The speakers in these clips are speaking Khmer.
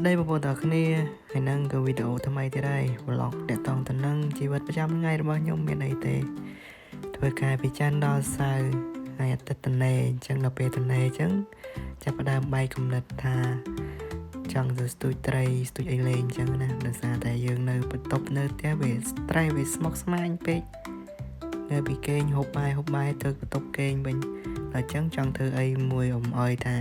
ស្ដីបងប្អូនទាំងគ្នាហើយនឹងក៏វីដេអូថ្មីទៀតហើយ vlog តាក់ទងទៅនឹងជីវិតប្រចាំថ្ងៃរបស់ខ្ញុំមានអីទេធ្វើការពីច័ន្ទដល់សៅរ៍ហើយអាទិត្យទនេអញ្ចឹងដល់ពេលទនេអញ្ចឹងចាប់ផ្ដើមបែកគំនិតថាចង់ទៅស្ទូចត្រីស្ទូចអីលេងអញ្ចឹងណាដោយសារតែយើងនៅបន្ទប់នៅផ្ទះវា stress វាស្មុគស្មាញពេកនៅពីគេងហូបបាយទៅបន្ទប់គេងវិញដល់អញ្ចឹងចង់ធ្វើអីមួយអំអយថា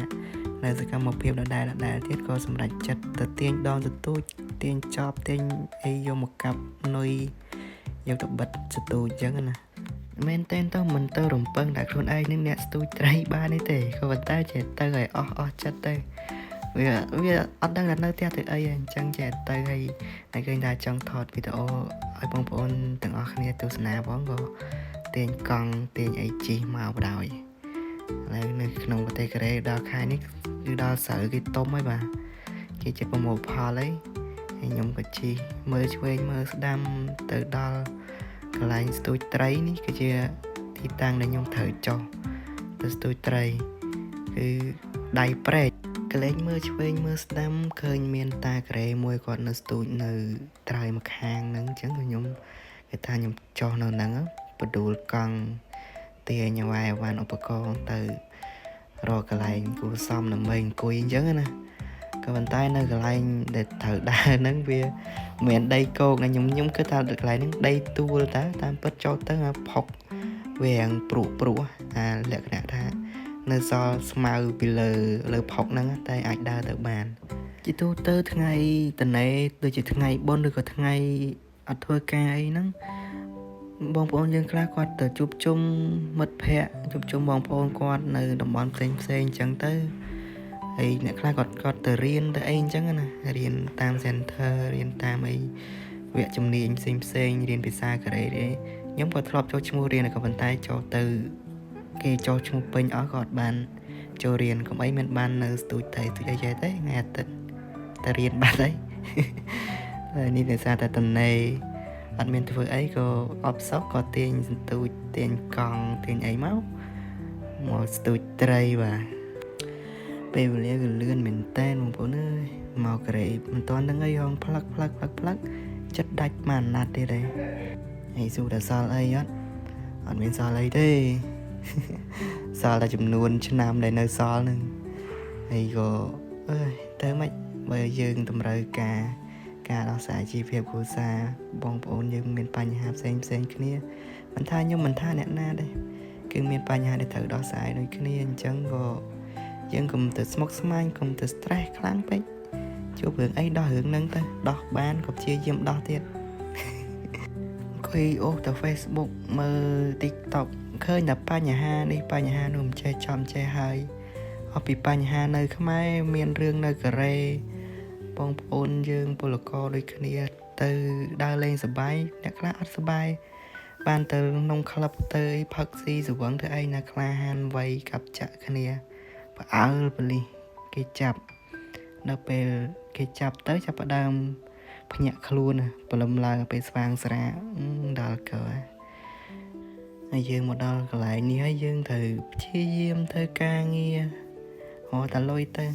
នៅសកម្មភាពដដែលទៀតក៏សម្រេចចិត្តទៅទាញដងទទូចទាញចប់ទាញអីយកមកកាប់នុយយកទៅបិទទទូចអញ្ចឹងណាមែនតើទៅមិនទៅរំពឹងតែខ្លួនឯងនឹងអ្នកស្ទូចត្រីបានទេក៏ប៉ុន្តែចេះទៅឲ្យអស់ចិត្តទៅវាអត់ដឹងថានៅផ្ទះទៅអីអញ្ចឹងចេះទៅហើយឃើញថាចង់ថតវីដេអូឲ្យបងប្អូនទាំងអស់គ្នាទស្សនាផងក៏ទាញកង់ទាញអីជីមកបដ ாய் ហើយនៅក្នុងប្រទេសកូរ៉េដល់ខែនេះគឺដល់ស្រូវគេទុំហើយបាទគេជាប្រមូលផលហើយខ្ញុំក៏ជីមើលឆ្វេងមើលស្ដាំទៅដល់កន្លែងស្ទូចត្រីនេះគឺជាទីតាំងដែលខ្ញុំត្រូវចុះទៅស្ទូចត្រីគឺដៃព្រែកកលែងមើលឆ្វេងមើលស្ដាំឃើញមានតាកូរ៉េមួយគាត់នៅស្ទូចនៅត្រើយម្ខាងហ្នឹងអញ្ចឹងខ្ញុំគេថាខ្ញុំចុះនៅហ្នឹងបដួលកង់ទាញឲ្យវ៉ាន់ឧបករណ៍ទៅរកកន្លែងគួរសមដើម្បីអង្គុយអញ្ចឹងណាក៏ប៉ុន្តែនៅកន្លែងដែលត្រូវដើរហ្នឹងវាមិនមែនដីគោកណាខ្ញុំគិតថាកន្លែងហ្នឹងដីទួលតើតាមពិតចូលទៅអាផុកវារាងព្រុះអាលក្ខណៈថានៅសល់ស្មៅពីលើផុកហ្នឹងតែអាចដើរទៅបានជាទូទៅថ្ងៃតនេដូចជាថ្ងៃបុណ្យឬក៏ថ្ងៃអត់ធ្វើការអីហ្នឹងបងប្អូនយើងខ្លះគាត់ទៅជួបជុំមិត្តភ័ក្តិជួបជុំបងប្អូនគាត់នៅតំបន់ផ្សេងអញ្ចឹងទៅហើយអ្នកខ្លះគាត់ទៅរៀនទៅអីអញ្ចឹងណារៀនតាម center រៀនតាមអីវគ្គជំនាញផ្សេងរៀនភាសាកូរ៉េទេខ្ញុំក៏ធ្លាប់ចូលឈ្មោះរៀនក៏ប៉ុន្តែចូលទៅគេចូលឈ្មោះពេញអស់ក៏អត់បានចូលរៀនកុំអីមិនបាននៅស្ទូចទៅអីចេះទេថ្ងៃអាទិត្យតែរៀនបាត់ហើយហើយនេះដោយសារតែតនេអត់មានធ្វើអីក៏អបសោះក៏ទាញសន្ទូចទាញកង់ទាញអីមកស្ទូចត្រីបាទពេលវេលាគឺលឿនមែនតើបងប្អូនអើយមកកូរ៉េមិនតាន់នឹងអីហងផ្លឹកចិត្តដាច់មួយអាណត្តិទៀតទេហើយសួរតែសល់អីអត់មានសល់អីទេសល់តែចំនួនឆ្នាំដែលនៅសល់ហ្នឹងហើយក៏ទៅមិនបើយើងតម្រូវការដោះស្រាយជីវភាពគ្រួសារបងប្អូនយើងមានបញ្ហាផ្សេងគ្នាមិនថាខ្ញុំមិនថាអ្នកណាទេគឺមានបញ្ហាដែលត្រូវដោះស្រាយដូចគ្នាអញ្ចឹងក៏យើងកុំទៅស្មុគស្មាញកុំទៅ stress ខ្លាំងពេកជួបរឿងអីដោះរឿងហ្នឹងទៅដោះបានក៏ព្យាយាមដោះទៀតអង្គុយអូសទៅ Facebook មើល TikTok ឃើញតែបញ្ហានេះបញ្ហានោះមិនចេះចំចេះហើយអស់ពីបញ្ហានៅខ្មែរមានរឿងនៅកូរ៉េបងប្អូនយើងពលករដូចគ្នាទៅដើរលេងសប្បាយអ្នកខ្លះអត់សប្បាយបានទៅក្នុងក្លឹបទៅផឹកស៊ីស្វឹងធ្វើអីណាក្លាហានវ័យកាប់ចាក់គ្នាផ្អើលប៉លិសគេចាប់ដល់ពេលគេចាប់ទៅចាប់ផ្ដើមភ្ញាក់ខ្លួនព្រលឹមឡើងពេលស្វាងស្រាដល់កើហើយយើងមកដល់កន្លែងនេះហើយយើងត្រូវព្យាយាមធ្វើការងារហៅតែលុយទៅ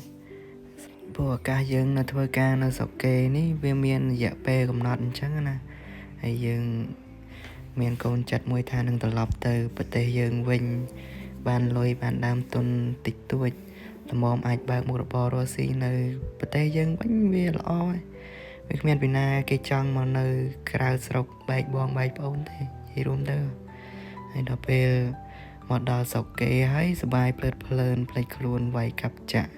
ព្រោះឱកាសយើងនៅធ្វើការនៅស្រុកគេនេះវាមានរយៈពេលកំណត់អញ្ចឹងណាហើយយើងមានកូនចិត្តមួយថានឹងត្រឡប់ទៅប្រទេសយើងវិញបានលុយបានដើមទុនតិចតួចល្មមអាចបើកមុខរបររស់ស៊ីនៅប្រទេសយើងវិញវាល្អហើយវាគ្មានពីណាគេចង់មកនៅក្រៅស្រុកបែកបងបែកប្អូនទេនិយាយរួមទៅហើយដល់ពេលមកដល់ស្រុកគេហើយសบายភ្លើតភ្លើនផ្លេចខ្លួនវាយកាប់ចាក់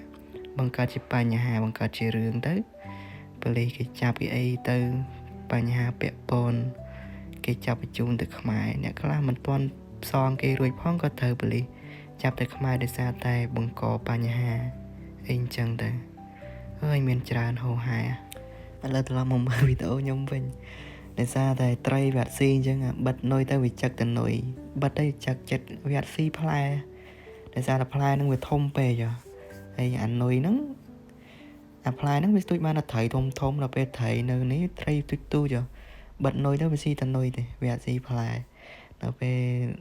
បង្កើតជាបញ្ហាបង្កើតជារឿងទៅប៉ូលីសគេចាប់ពីអីទៅបញ្ហាពាក់ព័ន្ធគេចាប់បញ្ជូនទៅខ្មែរអ្នកខ្លះមិនទាន់ផ្សងគេរួចផងក៏ត្រូវប៉ូលីសចាប់ទៅខ្មែរដោយសារតែបង្កបញ្ហាអីអញ្ចឹងទៅហើយមានច្រើនហោហែឥឡូវត្រឡប់មកមើលវីដេអូខ្ញុំវិញដោយសារតែត្រីវាត់ស៊ីអញ្ចឹងបិទនុយទៅវាចឹកទៅនុយបិទទៅចឹកចិត្តវាត់ស៊ីផ្លែដោយសារតែផ្លែហ្នឹងវាធំពេកហើយអានុយហ្នឹងអាផ្លែហ្នឹងវាស្ទូចបានតែត្រីធំដល់ពេលត្រីនៅនេះត្រីទូចបិទនុយទៅវាស៊ីតែនុយទេវាអត់ស៊ីផ្លែដល់ពេល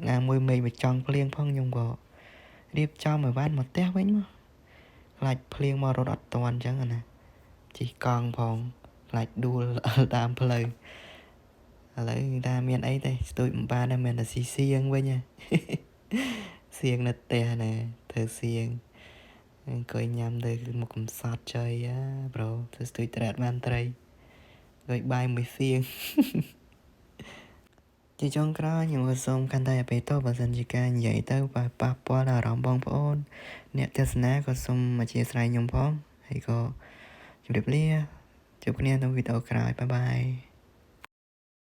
ណាមួយមេឃវាចង់ភ្លៀងផងខ្ញុំក៏រៀបចំឲ្យបានមកផ្ទះវិញមកខ្លាចភ្លៀងមករត់អត់តាន់អញ្ចឹងណា chỉ con phong lại đua tam plei lấy ta miền ấy đây tôi ba năm miền là xì xiên với nha xiên là tè nè thơ xiên coi nhầm đây một cụm sọt chơi á bro tôi trạt man tray rồi bài mười xiên chỉ trong đó nhiều người xông khăn tay bê tô và dân chỉ ca vậy tới và bà bỏ là rõng bông phôn nè thật ná có xông mà chia sẻ nhung phong hay có chụp đẹp lia chụp cái này trong video cài bye bye